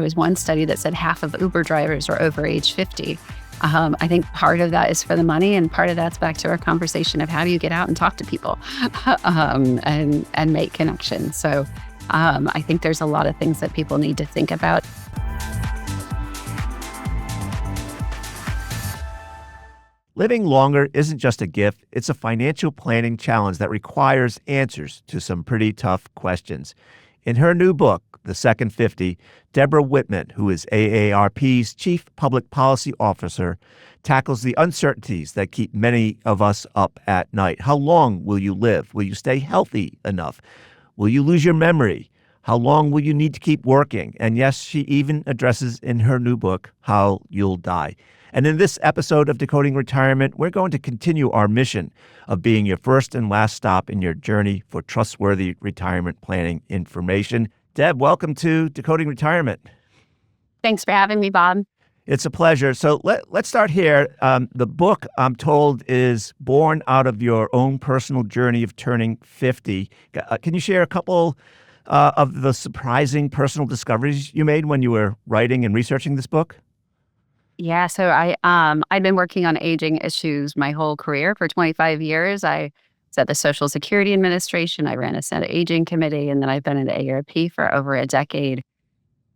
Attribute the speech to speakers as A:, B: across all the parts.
A: was one study that said half of Uber drivers are over age 50. I think part of that is for the money, and part of that's back to our conversation of how do you get out and talk to people and make connections. So I think there's a lot of things that people need to think about.
B: Living longer isn't just a gift, it's a financial planning challenge that requires answers to some pretty tough questions. In her new book, The Second 50, Debra Whitman, who is AARP's Chief Public Policy Officer, tackles the uncertainties that keep many of us up at night. How long will you live? Will you stay healthy enough? Will you lose your memory? How long will you need to keep working? And yes, she even addresses in her new book how you'll die. And in this episode of Decoding Retirement, we're going to continue our mission of being your first and last stop in your journey for trustworthy retirement planning information. Deb, welcome to Decoding Retirement.
A: Thanks for having me, Bob.
B: It's a pleasure. So let's start here. The book, I'm told, is born out of your own personal journey of turning 50. Can you share a couple of the surprising personal discoveries you made when you were writing and researching this book?
A: Yeah, so I've been working on aging issues my whole career for 25 years. I was at the Social Security Administration. I ran a Senate Aging Committee, and then I've been at AARP for over a decade.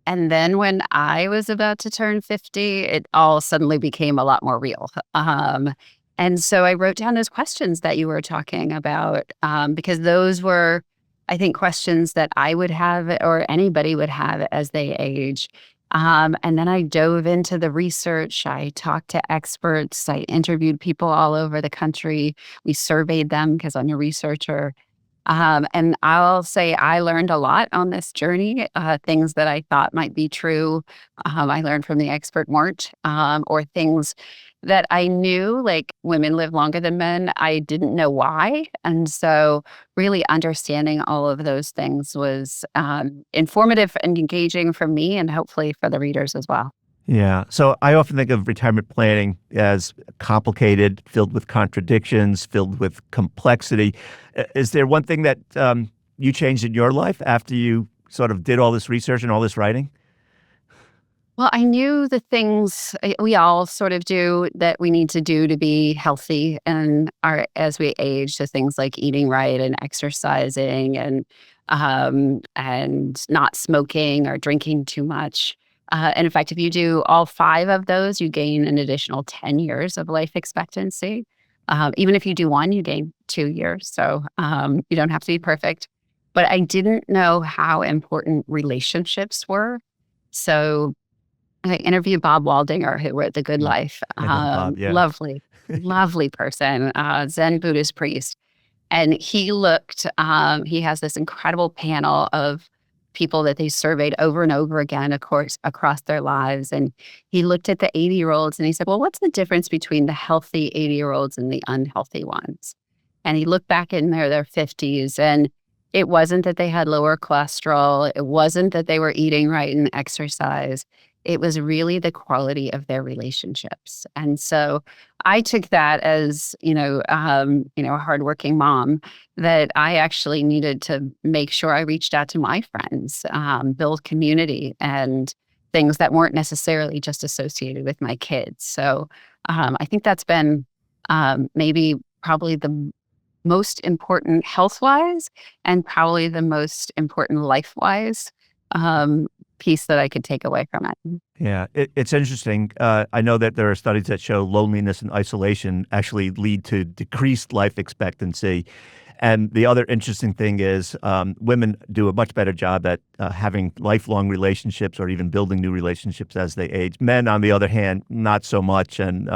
A: And then when I was about to turn 50, it all suddenly became a lot more real. And so I wrote down those questions that you were talking about, because those were, I think, questions that I would have or anybody would have as they age. And then I dove into the research. I talked to experts. I interviewed people all over the country. We surveyed them because I'm a researcher. And I'll say I learned a lot on this journey, things that I thought might be true. I learned from the expert weren't, or things that I knew, like women live longer than men. I didn't know why. And so really understanding all of those things was informative and engaging for me and hopefully for the readers as well.
B: Yeah. So I often think of retirement planning as complicated, filled with contradictions, filled with complexity. Is there one thing that you changed in your life after you sort of did all this research and all this writing?
A: Well, I knew the things we all sort of do that we need to do to be healthy and as we age, so things like eating right and exercising and not smoking or drinking too much. And in fact, if you do all 5 of those, you gain an additional 10 years of life expectancy. Even if you do one, you gain 2 years. So you don't have to be perfect. But I didn't know how important relationships were. So I interviewed Bob Waldinger, who wrote The Good Life.
B: Bob, yeah.
A: Lovely person, Zen Buddhist priest. And he he has this incredible panel of people that they surveyed over and over again, of course, across their lives. And he looked at the 80-year-olds and he said, well, what's the difference between the healthy 80-year-olds and the unhealthy ones? And he looked back in their 50s, and it wasn't that they had lower cholesterol. It wasn't that they were eating right and exercise. It was really the quality of their relationships. And so I took that as, a hardworking mom, that I actually needed to make sure I reached out to my friends, build community and things that weren't necessarily just associated with my kids. So I think that's been probably the most important health-wise and probably the most important life-wise piece that I could take away from it.
B: Yeah, it's interesting. I know that there are studies that show loneliness and isolation actually lead to decreased life expectancy. And the other interesting thing is women do a much better job at having lifelong relationships or even building new relationships as they age. Men, on the other hand, not so much. And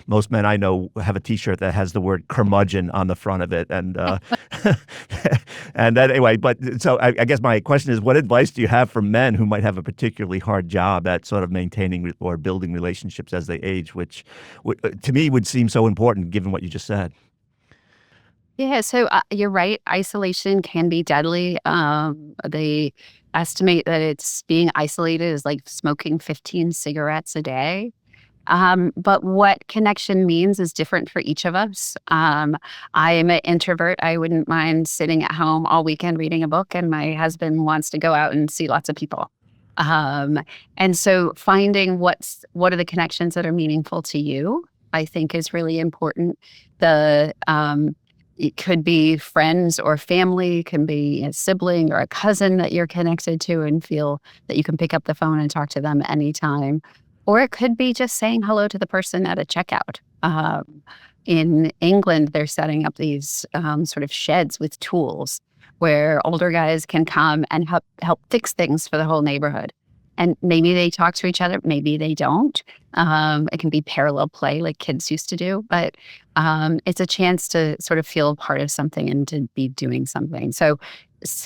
B: most men I know have a T-shirt that has the word curmudgeon on the front of it. And and that, anyway, but so I guess my question is, what advice do you have for men who might have a particularly hard job at sort of maintaining or building relationships as they age, which to me would seem so important given what you just said?
A: Yeah, so you're right. Isolation can be deadly. They estimate that it's being isolated is like smoking 15 cigarettes a day. But what connection means is different for each of us. I am an introvert. I wouldn't mind sitting at home all weekend reading a book, and my husband wants to go out and see lots of people. Um, and so finding what are the connections that are meaningful to you, I think is really important. It could be friends or family, it can be a sibling or a cousin that you're connected to and feel that you can pick up the phone and talk to them anytime. Or it could be just saying hello to the person at a checkout. In England, they're setting up these sort of sheds with tools where older guys can come and help fix things for the whole neighborhood. And maybe they talk to each other, maybe they don't. It can be parallel play like kids used to do, but it's a chance to sort of feel part of something and to be doing something. So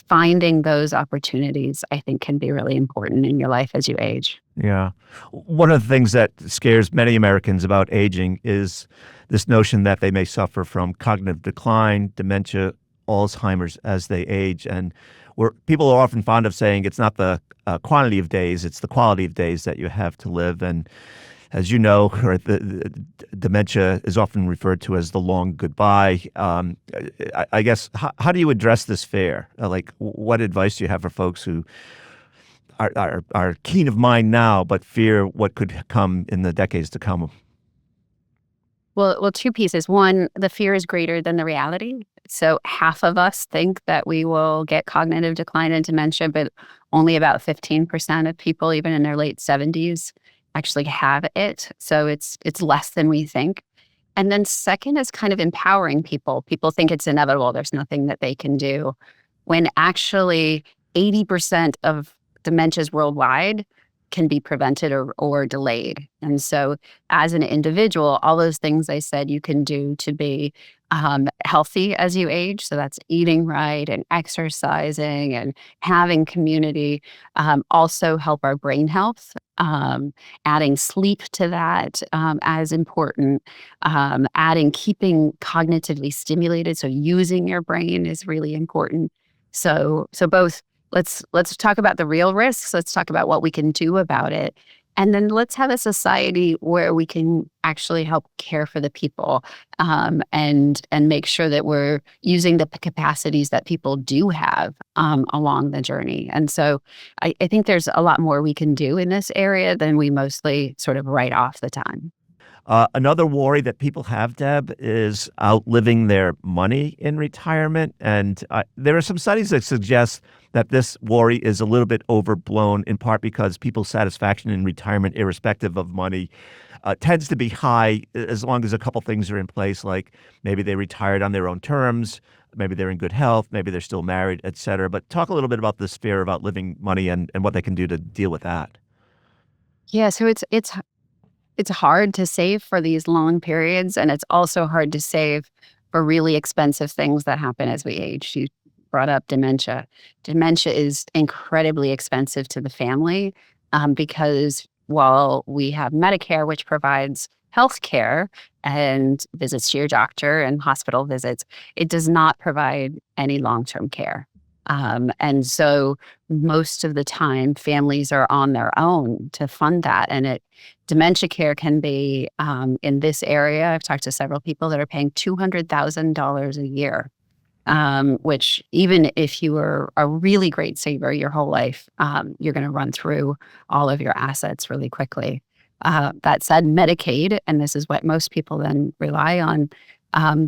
A: finding those opportunities, I think, can be really important in your life as you age.
B: Yeah. One of the things that scares many Americans about aging is this notion that they may suffer from cognitive decline, dementia, Alzheimer's as they age. And where people are often fond of saying it's not the quantity of days, it's the quality of days that you have to live. And as you know, or dementia is often referred to as the long goodbye. I guess, how do you address this fear? Like, what advice do you have for folks who are keen of mind now, but fear what could come in the decades to come?
A: Well, two pieces. One, the fear is greater than the reality. So half of us think that we will get cognitive decline and dementia, but only about 15% of people, even in their late 70s, actually have it. So it's less than we think. And then second is kind of empowering people. People think it's inevitable. There's nothing that they can do. When actually 80% of dementias worldwide can be prevented or delayed. And so as an individual, all those things I said you can do to be healthy as you age. So that's eating right and exercising and having community, also help our brain health. Adding sleep to that as important. Adding keeping cognitively stimulated, so using your brain is really important. So both. Let's talk about the real risks. Let's talk about what we can do about it. And then let's have a society where we can actually help care for the people, and make sure that we're using the capacities that people do have along the journey. And so I think there's a lot more we can do in this area than we mostly sort of write off the time.
B: Another worry that people have, Deb, is outliving their money in retirement. And there are some studies that suggest that this worry is a little bit overblown, in part because people's satisfaction in retirement, irrespective of money, tends to be high as long as a couple things are in place, like maybe they retired on their own terms, maybe they're in good health, maybe they're still married, et cetera. But talk a little bit about this fear of outliving money and what they can do to deal with that.
A: Yeah, so it's hard to save for these long periods, and it's also hard to save for really expensive things that happen as we age. You brought up dementia. Dementia is incredibly expensive to the family, because while we have Medicare, which provides health care and visits to your doctor and hospital visits, it does not provide any long-term care. And so most of the time, families are on their own to fund that. And dementia care can be, in this area, I've talked to several people that are paying $200,000 a year, which even if you were a really great saver your whole life, you're going to run through all of your assets really quickly. That said, Medicaid, and this is what most people then rely on,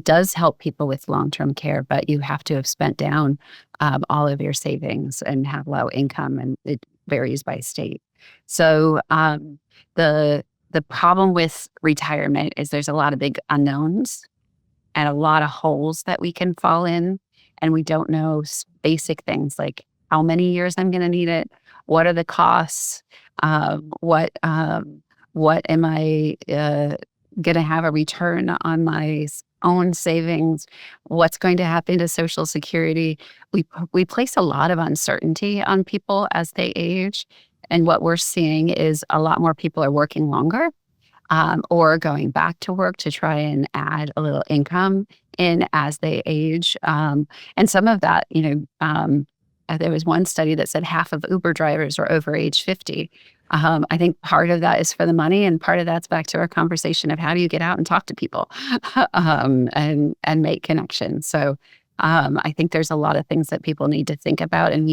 A: does help people with long-term care, but you have to have spent down all of your savings and have low income, and it varies by state. So the problem with retirement is there's a lot of big unknowns and a lot of holes that we can fall in, and we don't know basic things like how many years I'm going to need it, what are the costs, what am I going to have a return on my own savings, what's going to happen to Social Security. We place a lot of uncertainty on people as they age, and what we're seeing is a lot more people are working longer, or going back to work to try and add a little income in as they age. And some of that, there was one study that said half of Uber drivers are over age 50. I think part of that is for the money, and part of that's back to our conversation of how do you get out and talk to people, and make connections. So I think there's a lot of things that people need to think about, and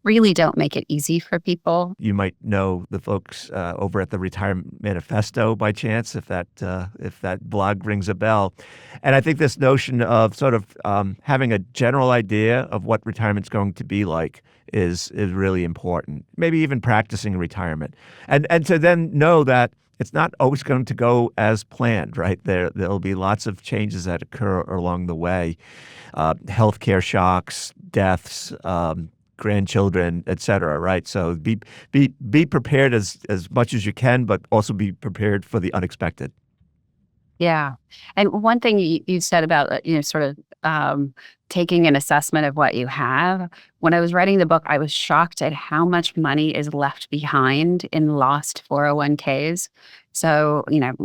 A: really don't make it easy for people.
B: You might know the folks over at the Retirement Manifesto by chance, if that blog rings a bell. And I think this notion of sort of having a general idea of what retirement's going to be like is really important. Maybe even practicing retirement, and to then know that it's not always going to go as planned, right? There'll be lots of changes that occur along the way, healthcare shocks, deaths. Grandchildren, et cetera, right? So be prepared as much as you can, but also be prepared for the unexpected.
A: Yeah. And one thing you said about, sort of taking an assessment of what you have. When I was writing the book, I was shocked at how much money is left behind in lost 401ks. So,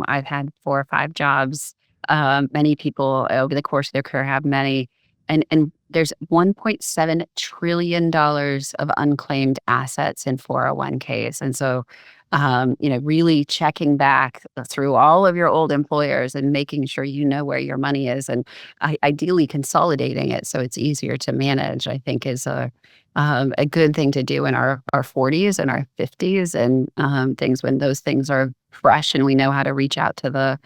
A: I've had 4 or 5 jobs. Many people over the course of their career have many. And there's $1.7 trillion of unclaimed assets in 401ks. And so, really checking back through all of your old employers and making sure you know where your money is, and ideally consolidating it so it's easier to manage, I think is a good thing to do in our 40s and our 50s, and things when those things are fresh and we know how to reach out to the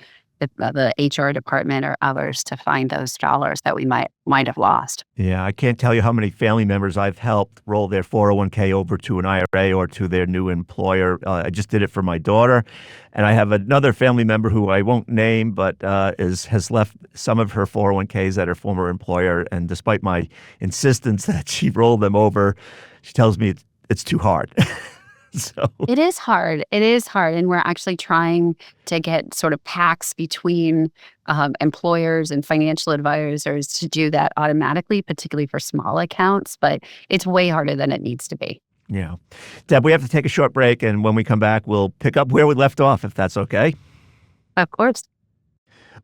A: HR department or others to find those dollars that we might have lost.
B: Yeah, I can't tell you how many family members I've helped roll their 401k over to an IRA or to their new employer. I just did it for my daughter, and I have another family member who I won't name, but has left some of her 401ks at her former employer, and despite my insistence that she roll them over, she tells me it's too hard. So
A: It is hard. It is hard. And we're actually trying to get sort of pacts between employers and financial advisors to do that automatically, particularly for small accounts. But it's way harder than it needs to be.
B: yeah, Deb, we have to take a short break, and when we come back, we'll pick up where we left off, if that's okay.
A: Of course.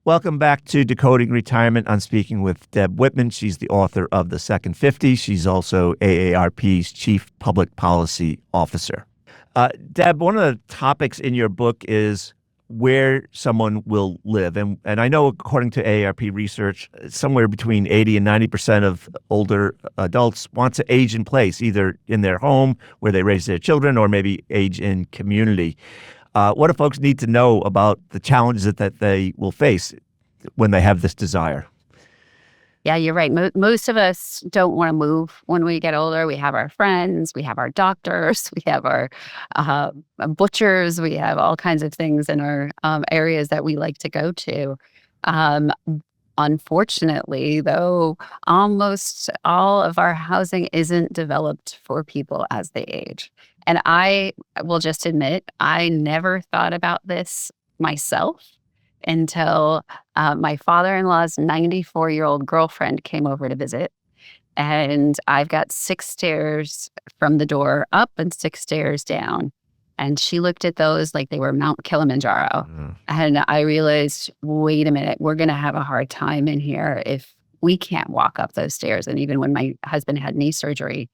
B: Welcome back to Decoding Retirement. I'm speaking with Deb Whitman. She's the author of The Second 50. She's also AARP's Chief Public Policy Officer. Deb, one of the topics in your book is where someone will live. And I know, according to AARP research, somewhere between 80 and 90% of older adults want to age in place, either in their home where they raise their children or maybe age in community. What do folks need to know about the challenges that they will face when they have this desire?
A: Yeah, you're right. Most of us don't want to move when we get older. We have our friends, we have our doctors, we have our butchers, we have all kinds of things in our areas that we like to go to. Um, Unfortunately, though, almost all of our housing isn't developed for people as they age. And I will just admit, I never thought about this myself until my father-in-law's 94-year-old girlfriend came over to visit. And I've got 6 stairs from the door up and 6 stairs down. And she looked at those like they were Mount Kilimanjaro. And I realized, wait a minute, we're going to have a hard time in here if we can't walk up those stairs. And even when my husband had knee surgery,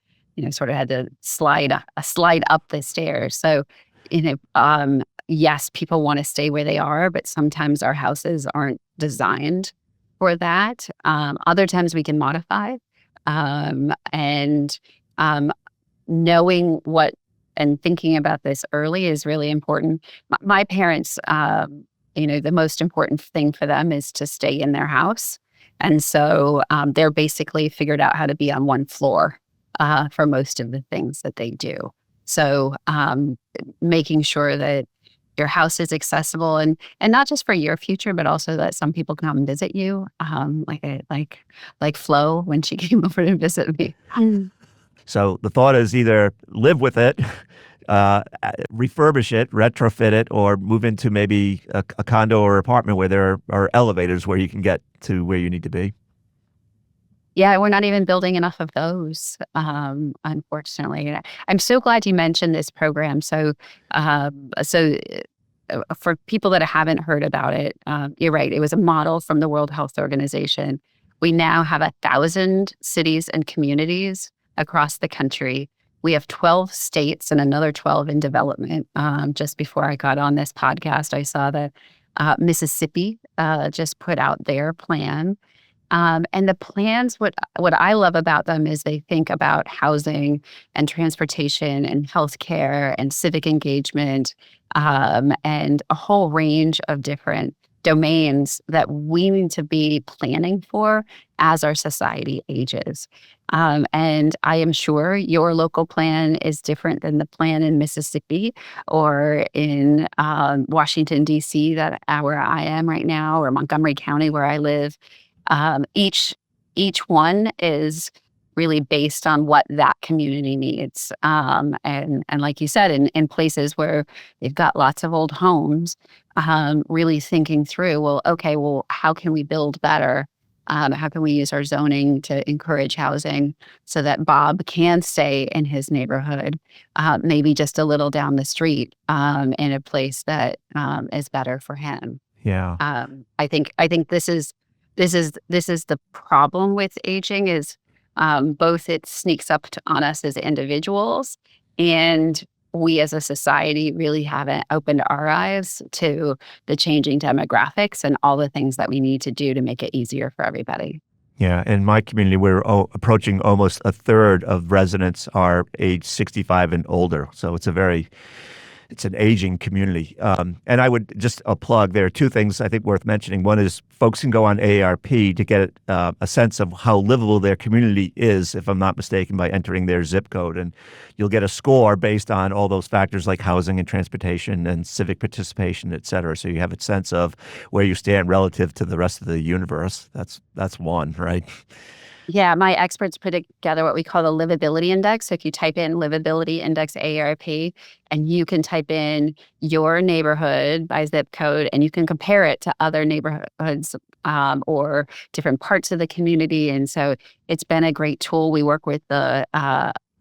A: sort of had to slide up the stairs. So, yes, people want to stay where they are, but sometimes our houses aren't designed for that. Other times we can modify. And knowing what and thinking about this early is really important. My parents, the most important thing for them is to stay in their house. And so they're basically figured out how to be on one floor for most of the things that they do. So making sure that your house is accessible and not just for your future, but also that some people come and visit you, like Flo when she came over to visit me.
B: So the thought is either live with it, refurbish it, retrofit it, or move into maybe a condo or apartment where there are elevators where you can get to where you need to be.
A: Yeah, we're not even building enough of those, unfortunately. And I'm so glad you mentioned this program. So for people that haven't heard about it, you're right. It was a model from the World Health Organization. We now have 1,000 cities and communities across the country. We have 12 states and another 12 in development. Just before I got on this podcast, I saw that Mississippi just put out their plan. And the plans, what I love about them is they think about housing and transportation and healthcare and civic engagement, and a whole range of different domains that we need to be planning for as our society ages. And I am sure your local plan is different than the plan in Mississippi or in Washington, D.C., where I am right now, or Montgomery County, where I live. Each one is really based on what that community needs. And like you said, in places where they've got lots of old homes, really thinking through, well, okay, well, how can we build better? How can we use our zoning to encourage housing so that Bob can stay in his neighborhood, maybe just a little down the street, in a place that is better for him.
B: Yeah.
A: I think this is the problem with aging is, both it sneaks up on us as individuals, and we as a society really haven't opened our eyes to the changing demographics and all the things that we need to do to make it easier for everybody.
B: Yeah, in my community, we're approaching almost a third of residents are age 65 and older. So it's an aging community. And I would just a plug, there are two things I think worth mentioning. One is folks can go on AARP to get a sense of how livable their community is, if I'm not mistaken, by entering their zip code. And you'll get a score based on all those factors like housing and transportation and civic participation, et cetera. So you have a sense of where you stand relative to the rest of the universe. That's one, right?
A: Yeah, my experts put together what we call the Livability Index. So if you type in Livability Index AARP, and you can type in your neighborhood by zip code, and you can compare it to other neighborhoods, or different parts of the community. And so it's been a great tool. We work with the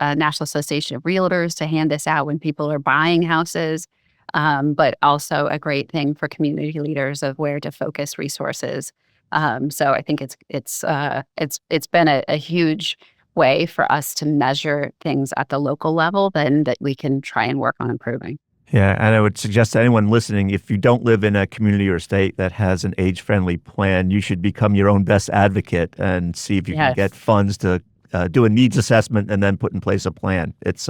A: National Association of Realtors to hand this out when people are buying houses, but also a great thing for community leaders of where to focus resources. So I think it's been a huge way for us to measure things at the local level then that we can try and work on improving.
B: Yeah, and I would suggest to anyone listening, if you don't live in a community or state that has an age-friendly plan, you should become your own best advocate and see if you can get
A: Yes.
B: funds to do a needs assessment and then put in place a plan. It's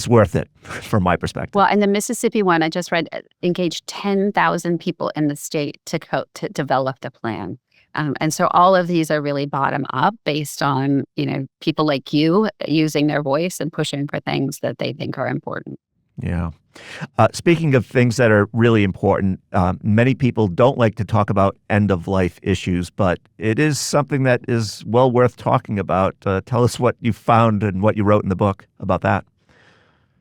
B: worth it from my perspective.
A: Well, and the Mississippi one I just read engaged 10,000 people in the state to develop the plan. And so all of these are really bottom up based on, people like you using their voice and pushing for things that they think are important.
B: Yeah. Speaking of things that are really important, many people don't like to talk about end-of-life issues, but it is something that is well worth talking about. Tell us what you found and what you wrote in the book about that.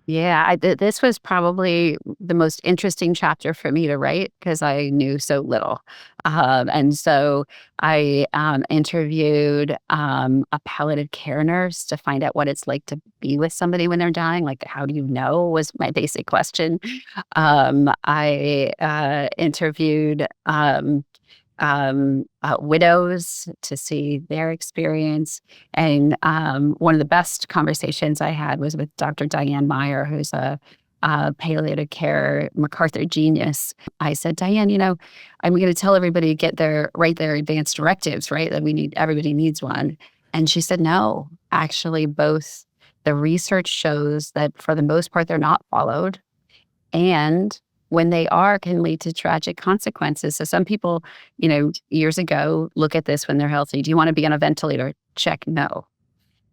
A: Yeah, this was probably the most interesting chapter for me to write because I knew so little. And so I interviewed a palliative care nurse to find out what it's like to be with somebody when they're dying. Like, how do you know was my basic question. I interviewed widows to see their experience. And one of the best conversations I had was with Dr. Diane Meyer, who's a palliative care MacArthur genius. I said, Diane, I'm going to tell everybody to write their advance directives, right? That everybody needs one. And she said, no, actually, both the research shows that for the most part, they're not followed. And when they are, can lead to tragic consequences. So some people, years ago, look at this when they're healthy. Do you want to be on a ventilator? Check no.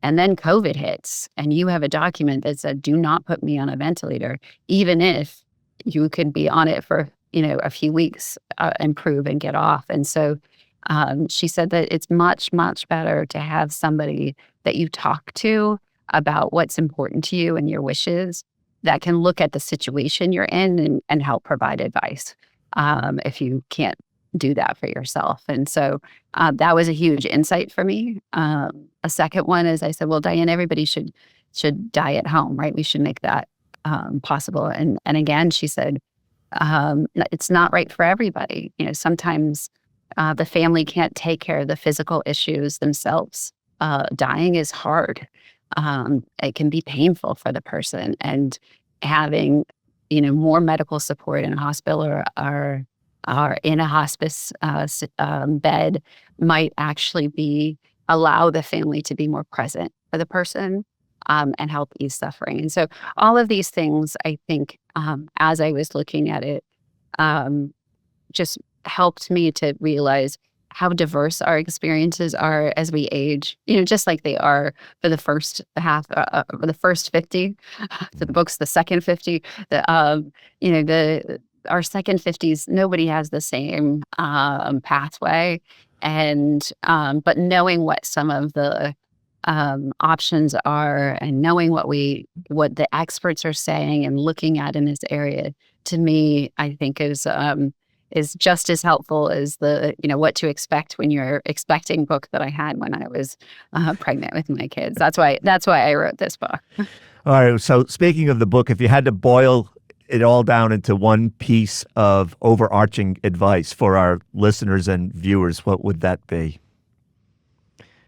A: And then COVID hits, and you have a document that said, do not put me on a ventilator, even if you could be on it for, a few weeks, improve and get off. And so she said that it's much, much better to have somebody that you talk to about what's important to you and your wishes that can look at the situation you're in and help provide advice, if you can't do that for yourself. And so that was a huge insight for me. A second one is I said, well, Diane, everybody should die at home, right? We should make that possible. And again, she said, it's not right for everybody. Sometimes the family can't take care of the physical issues themselves. Dying is hard. It can be painful for the person, and having, more medical support in a hospital or are in a hospice bed might actually allow the family to be more present for the person and help ease suffering. And so all of these things, I think, as I was looking at it, um, just helped me to realize how diverse our experiences are as we age, just like they are for the first for the first 50, for the book's the second 50, our second 50s, nobody has the same pathway. But knowing what some of the options are and knowing what the experts are saying and looking at in this area, to me, I think is just as helpful as the what to expect when you're expecting book that I had when I was pregnant with my kids. That's why I wrote this book.
B: All right. So speaking of the book, if you had to boil it all down into one piece of overarching advice for our listeners and viewers, what would that be?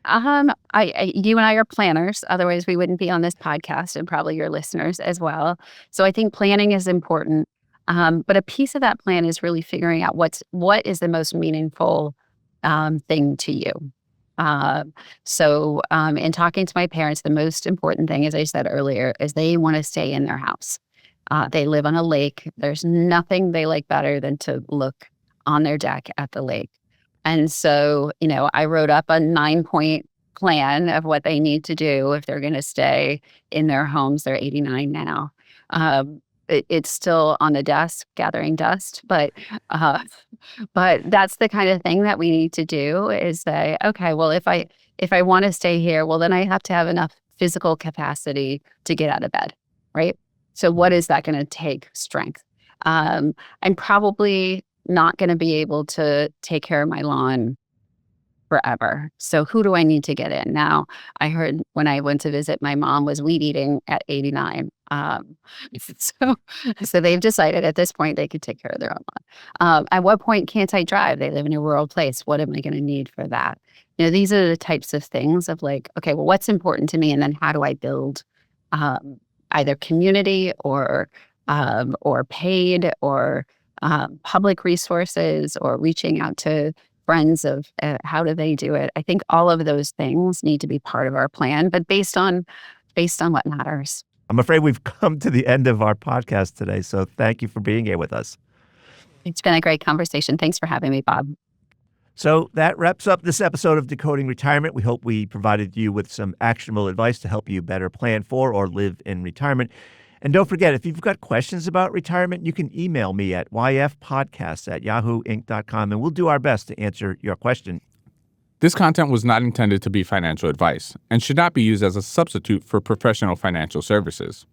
A: You and I are planners. Otherwise, we wouldn't be on this podcast, and probably your listeners as well. So I think planning is important. But a piece of that plan is really figuring out what is the most meaningful thing to you. In talking to my parents, the most important thing, as I said earlier, is they want to stay in their house. They live on a lake. There's nothing they like better than to look on their deck at the lake. And so, I wrote up a 9-point plan of what they need to do if they're going to stay in their homes. They're 89 now. It's still on the desk, gathering dust, but that's the kind of thing that we need to do is say, okay, well, if I want to stay here, well, then I have to have enough physical capacity to get out of bed, right? So what is that going to take? Strength. I'm probably not going to be able to take care of my lawn forever. So who do I need to get in? Now, I heard when I went to visit, my mom was weed eating at 89. So they've decided at this point they could take care of their own lawn. At what point can't I drive? They live in a rural place. What am I going to need for that? These are the types of things of like, okay, well, what's important to me? And then how do I build either community or paid or public resources or reaching out to friends of how do they do it. I think all of those things need to be part of our plan, but based on what matters.
B: I'm afraid we've come to the end of our podcast today, so thank you for being here with us.
A: It's been a great conversation. Thanks for having me, Bob.
B: So that wraps up this episode of Decoding Retirement. We hope we provided you with some actionable advice to help you better plan for or live in retirement. And don't forget, if you've got questions about retirement, you can email me at yfpodcasts@yahooinc.com, and we'll do our best to answer your question.
C: This content was not intended to be financial advice and should not be used as a substitute for professional financial services.